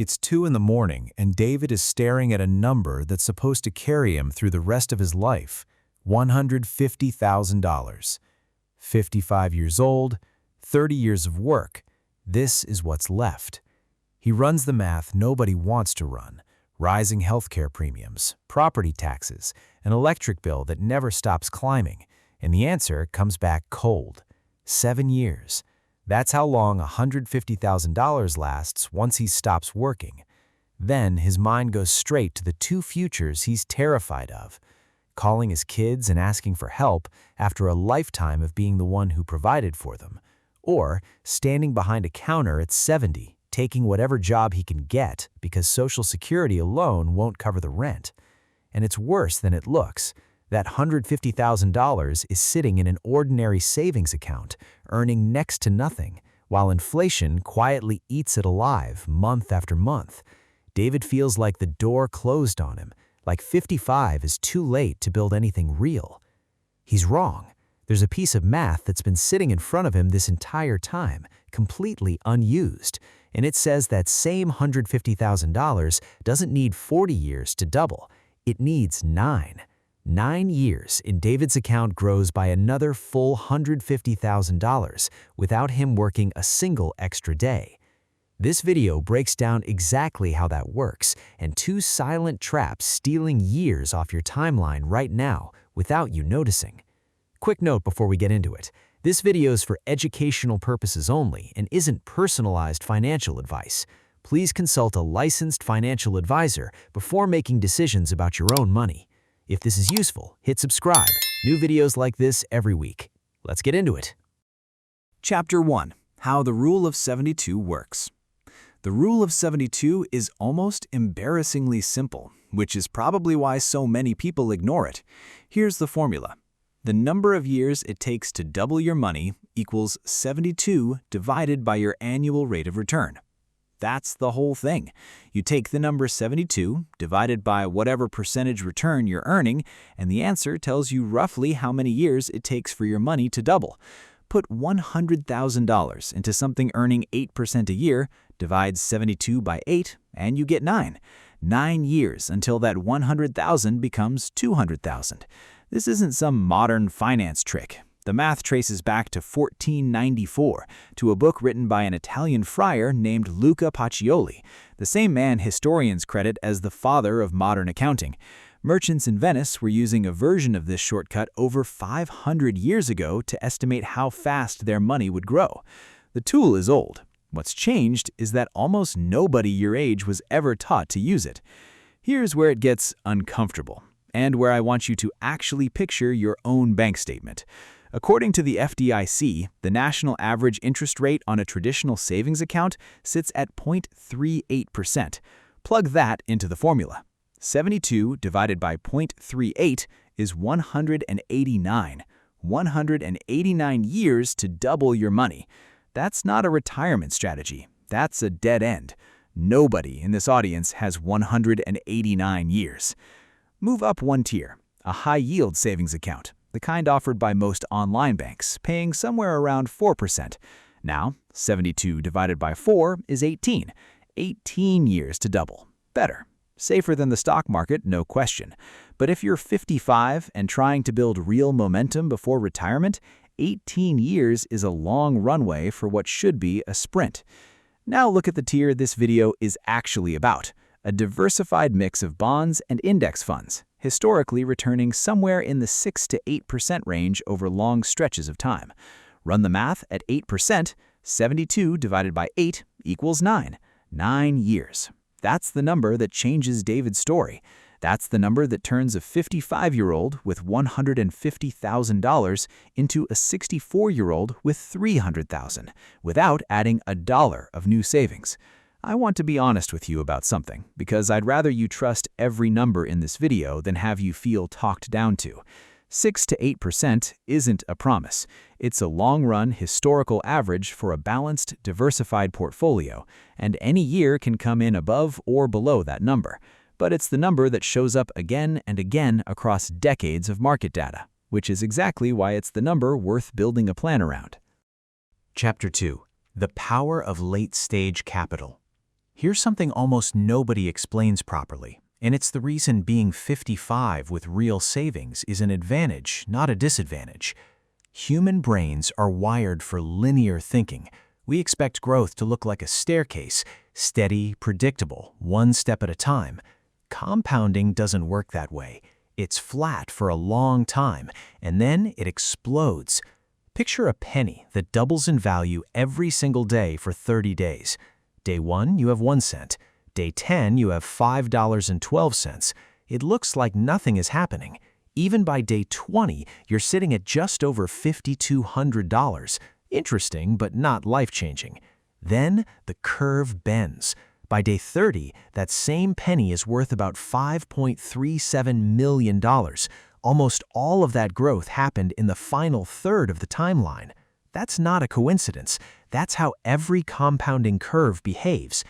It's 2 in the morning, and David is staring at a number that's supposed to carry him through the rest of his life, $150,000. 55 years old, 30 years of work. This is what's left. He runs the math nobody wants to run. Rising healthcare premiums, property taxes, an electric bill that never stops climbing. And the answer comes back cold. 7 years. That's how long $150,000 lasts once he stops working. Then his mind goes straight to the 2 futures he's terrified of. Calling his kids and asking for help after a lifetime of being the one who provided for them. Or standing behind a counter at 70, taking whatever job he can get because Social Security alone won't cover the rent. And it's worse than it looks. That $150,000 is sitting in an ordinary savings account, earning next to nothing, while inflation quietly eats it alive month after month. David feels like the door closed on him, like 55 is too late to build anything real. He's wrong. There's a piece of math that's been sitting in front of him this entire time, completely unused, and it says that same $150,000 doesn't need 40 years to double. It needs 9. 9 years in David's account grows by another full $150,000 without him working a single extra day. This video breaks down exactly how that works and 2 silent traps stealing years off your timeline right now without you noticing. Quick note before we get into it. This video is for educational purposes only and isn't personalized financial advice. Please consult a licensed financial advisor before making decisions about your own money. If this is useful, hit subscribe. New videos like this every week. Let's get into it. Chapter 1. How the Rule of 72 Works. The Rule of 72 is almost embarrassingly simple, which is probably why so many people ignore it. Here's the formula. The number of years it takes to double your money equals 72 divided by your annual rate of return. That's the whole thing. You take the number 72 divided by whatever percentage return you're earning, and the answer tells you roughly how many years it takes for your money to double. Put $100,000 into something earning 8% a year, divide 72 by 8, and you get 9. 9 years until that $100,000 becomes $200,000. This isn't some modern finance trick. The math traces back to 1494, to a book written by an Italian friar named Luca Pacioli, the same man historians credit as the father of modern accounting. Merchants in Venice were using a version of this shortcut over 500 years ago to estimate how fast their money would grow. The tool is old. What's changed is that almost nobody your age was ever taught to use it. Here's where it gets uncomfortable, and where I want you to actually picture your own bank statement. According to the FDIC, the national average interest rate on a traditional savings account sits at 0.38%. Plug that into the formula. 72 divided by 0.38 is 189. 189 years to double your money. That's not a retirement strategy. That's a dead end. Nobody in this audience has 189 years. Move up 1 tier, a high-yield savings account, the kind offered by most online banks, paying somewhere around 4%. Now, 72 divided by 4 is 18. 18 years to double. Better. Safer than the stock market, no question. But if you're 55 and trying to build real momentum before retirement, 18 years is a long runway for what should be a sprint. Now look at the tier this video is actually about. A diversified mix of bonds and index funds, historically returning somewhere in the 6 to 8% range over long stretches of time. Run the math at 8%, 72 divided by 8 equals 9. 9 years. That's the number that changes David's story. That's the number that turns a 55-year-old with $150,000 into a 64-year-old with $300,000, without adding a dollar of new savings. I want to be honest with you about something, because I'd rather you trust every number in this video than have you feel talked down to. 6 to 8% isn't a promise. It's a long-run historical average for a balanced, diversified portfolio, and any year can come in above or below that number. But it's the number that shows up again and again across decades of market data, which is exactly why it's the number worth building a plan around. Chapter 2. The Power of Late-Stage Capital. Here's something almost nobody explains properly, and it's the reason being 55 with real savings is an advantage, not a disadvantage. Human brains are wired for linear thinking. We expect growth to look like a staircase, steady, predictable, one step at a time. Compounding doesn't work that way. It's flat for a long time, and then it explodes. Picture a penny that doubles in value every single day for 30 days. Day 1, you have 1 cent. Day 10, you have $5.12. It looks like nothing is happening. Even by day 20, you're sitting at just over $5,200. Interesting, but not life-changing. Then the curve bends. By day 30, that same penny is worth about $5.37 million. Almost all of that growth happened in the final third of the timeline. That's not a coincidence. That's how every compounding curve behaves.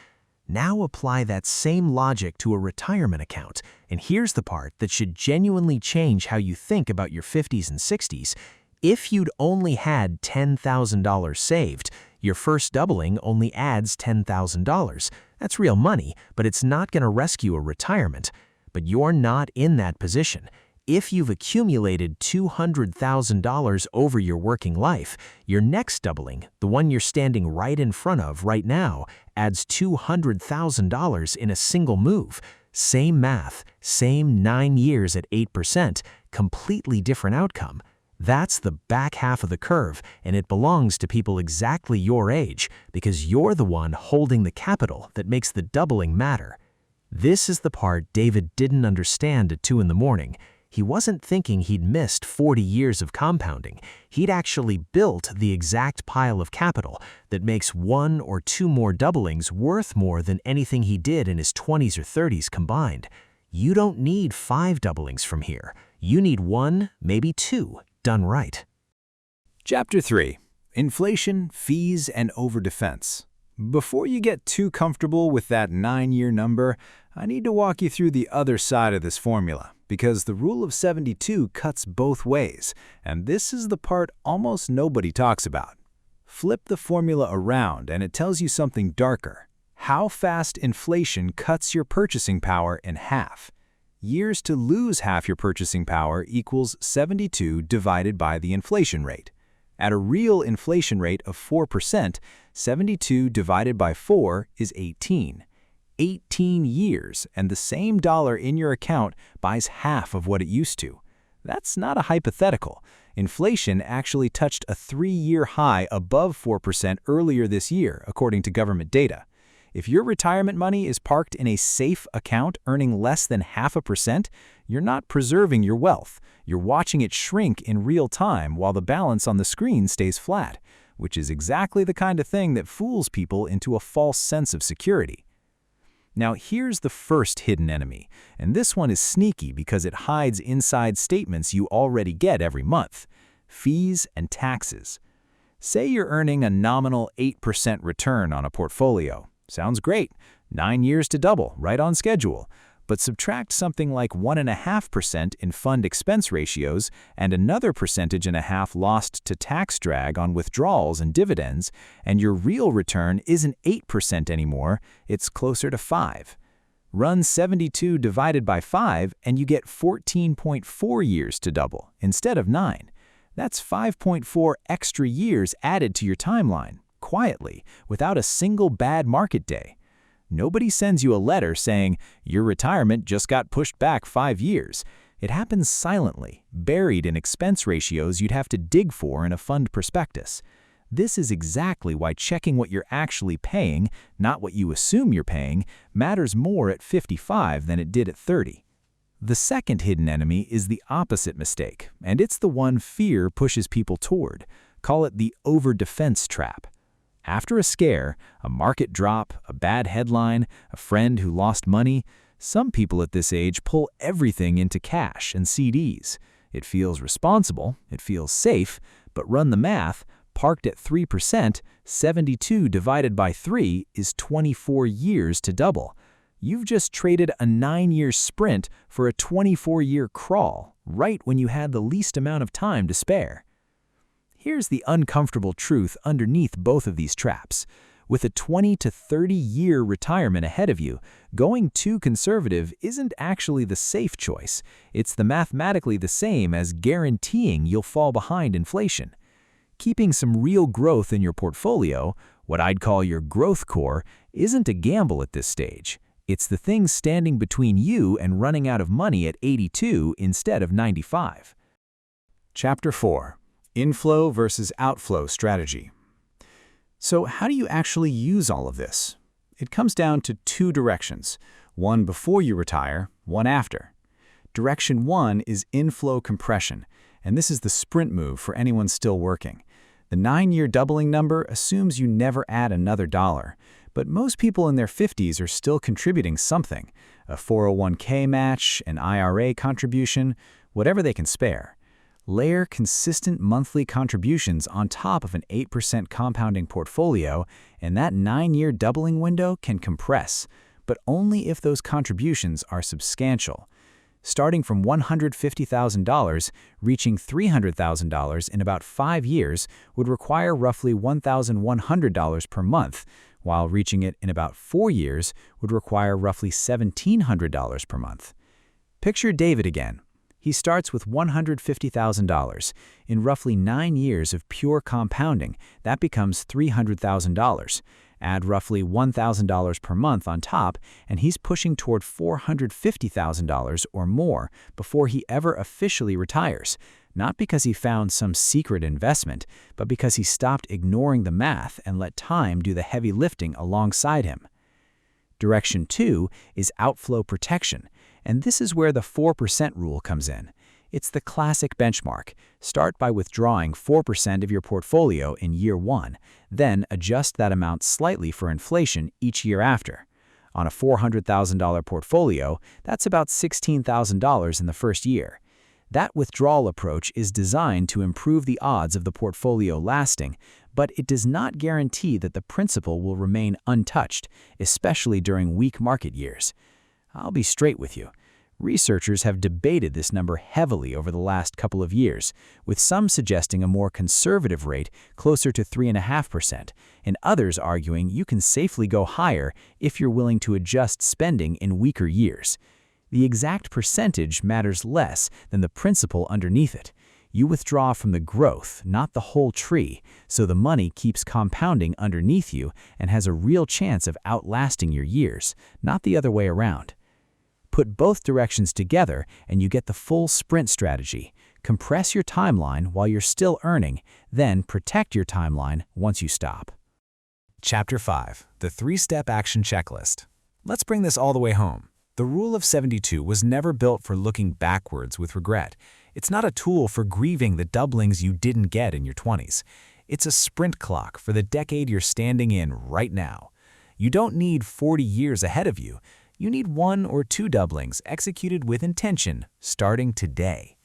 Now apply that same logic to a retirement account, and here's the part that should genuinely change how you think about your 50s and 60s. If you'd only had $10,000 saved, your first doubling only adds $10,000. That's real money, but it's not going to rescue a retirement. But you're not in that position. If you've accumulated $200,000 over your working life, your next doubling, the one you're standing right in front of right now, adds $200,000 in a single move. Same math, same 9 years at 8%, completely different outcome. That's the back half of the curve, and it belongs to people exactly your age because you're the one holding the capital that makes the doubling matter. This is the part David didn't understand at 2 in the morning. He wasn't thinking he'd missed 40 years of compounding. He'd actually built the exact pile of capital that makes 1 or 2 more doublings worth more than anything he did in his 20s or 30s combined. You don't need 5 doublings from here. You need 1, maybe 2, done right. Chapter 3. Inflation, Fees, and Overdefense. Before you get too comfortable with that 9-year number, I need to walk you through the other side of this formula, because the rule of 72 cuts both ways, and this is the part almost nobody talks about. Flip the formula around and it tells you something darker: how fast inflation cuts your purchasing power in half. Years to lose half your purchasing power equals 72 divided by the inflation rate. At a real inflation rate of 4%, 72 divided by 4 is 18. 18 years, and the same dollar in your account buys half of what it used to. That's not a hypothetical. Inflation actually touched a 3-year high above 4% earlier this year, according to government data. If your retirement money is parked in a safe account earning less than 0.5%, you're not preserving your wealth. You're watching it shrink in real time while the balance on the screen stays flat, which is exactly the kind of thing that fools people into a false sense of security. Now here's the first hidden enemy, and this one is sneaky because it hides inside statements you already get every month: fees and taxes. Say you're earning a nominal 8% return on a portfolio. Sounds great, 9 years to double, right on schedule. But subtract something like 1.5% in fund expense ratios and another 1.5% lost to tax drag on withdrawals and dividends, and your real return isn't 8% anymore, it's closer to 5. Run 72 divided by 5 and you get 14.4 years to double instead of 9. That's 5.4 extra years added to your timeline, quietly, without a single bad market day. Nobody sends you a letter saying, your retirement just got pushed back 5 years. It happens silently, buried in expense ratios you'd have to dig for in a fund prospectus. This is exactly why checking what you're actually paying, not what you assume you're paying, matters more at 55 than it did at 30. The second hidden enemy is the opposite mistake, and it's the one fear pushes people toward. Call it the over-defense trap. After a scare, a market drop, a bad headline, a friend who lost money, some people at this age pull everything into cash and CDs. It feels responsible, it feels safe, but run the math, parked at 3%, 72 divided by 3 is 24 years to double. You've just traded a 9-year sprint for a 24-year crawl, right when you had the least amount of time to spare. Here's the uncomfortable truth underneath both of these traps. With a 20 to 30-year retirement ahead of you, going too conservative isn't actually the safe choice. It's mathematically the same as guaranteeing you'll fall behind inflation. Keeping some real growth in your portfolio, what I'd call your growth core, isn't a gamble at this stage. It's the thing standing between you and running out of money at 82 instead of 95. Chapter 4. Inflow versus Outflow Strategy. So how do you actually use all of this? It comes down to two directions, one before you retire, one after. Direction 1 is inflow compression, and this is the sprint move for anyone still working. The 9-year doubling number assumes you never add another dollar, but most people in their 50s are still contributing something, a 401k match, an IRA contribution, whatever they can spare. Layer consistent monthly contributions on top of an 8% compounding portfolio, and that 9-year doubling window can compress, but only if those contributions are substantial. Starting from $150,000, reaching $300,000 in about 5 years would require roughly $1,100 per month, while reaching it in about 4 years would require roughly $1,700 per month. Picture David again. He starts with $150,000. In roughly 9 years of pure compounding, that becomes $300,000. Add roughly $1,000 per month on top, and he's pushing toward $450,000 or more before he ever officially retires, not because he found some secret investment, but because he stopped ignoring the math and let time do the heavy lifting alongside him. Direction 2 is outflow protection, and this is where the 4% rule comes in. It's the classic benchmark. Start by withdrawing 4% of your portfolio in year 1, then adjust that amount slightly for inflation each year after. On a $400,000 portfolio, that's about $16,000 in the first year. That withdrawal approach is designed to improve the odds of the portfolio lasting, but it does not guarantee that the principal will remain untouched, especially during weak market years. I'll be straight with you. Researchers have debated this number heavily over the last couple of years, with some suggesting a more conservative rate closer to 3.5%, and others arguing you can safely go higher if you're willing to adjust spending in weaker years. The exact percentage matters less than the principle underneath it. You withdraw from the growth, not the whole tree, so the money keeps compounding underneath you and has a real chance of outlasting your years, not the other way around. Put both directions together and you get the full sprint strategy. Compress your timeline while you're still earning, then protect your timeline once you stop. Chapter 5. The 3-Step Action Checklist. Let's bring this all the way home. The Rule of 72 was never built for looking backwards with regret. It's not a tool for grieving the doublings you didn't get in your 20s. It's a sprint clock for the decade you're standing in right now. You don't need 40 years ahead of you. You need 1 or 2 doublings executed with intention, starting today.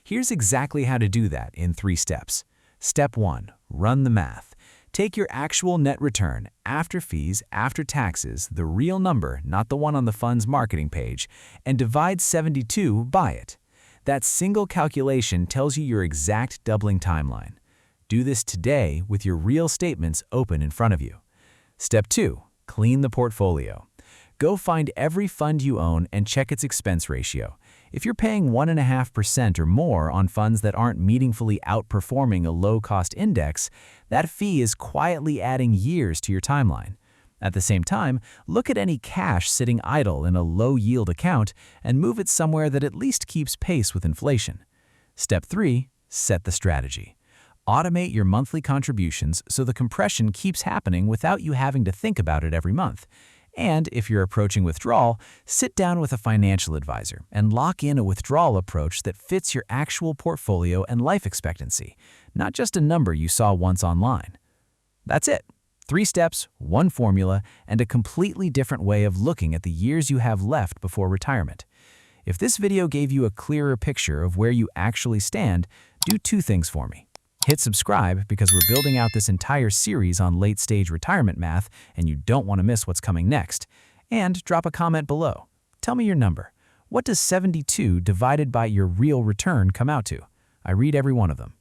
Here's exactly how to do that in 3 steps. Step 1. Run the math. Take your actual net return, after fees, after taxes, the real number, not the one on the fund's marketing page, and divide 72 by it. That single calculation tells you your exact doubling timeline. Do this today with your real statements open in front of you. Step 2. Clean the portfolio. Go find every fund you own and check its expense ratio. If you're paying 1.5% or more on funds that aren't meaningfully outperforming a low-cost index, that fee is quietly adding years to your timeline. At the same time, look at any cash sitting idle in a low-yield account and move it somewhere that at least keeps pace with inflation. Step 3. Set the strategy. Automate your monthly contributions so the compression keeps happening without you having to think about it every month. And if you're approaching withdrawal, sit down with a financial advisor and lock in a withdrawal approach that fits your actual portfolio and life expectancy, not just a number you saw once online. That's it. 3 steps, 1 formula, and a completely different way of looking at the years you have left before retirement. If this video gave you a clearer picture of where you actually stand, do 2 things for me. Hit subscribe because we're building out this entire series on late-stage retirement math and you don't want to miss what's coming next. And drop a comment below. Tell me your number. What does 72 divided by your real return come out to? I read every one of them.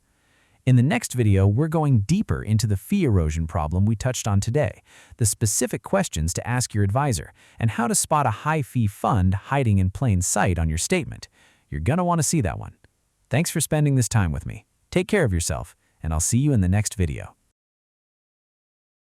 In the next video, we're going deeper into the fee erosion problem we touched on today, the specific questions to ask your advisor, and how to spot a high-fee fund hiding in plain sight on your statement. You're gonna want to see that one. Thanks for spending this time with me. Take care of yourself, and I'll see you in the next video.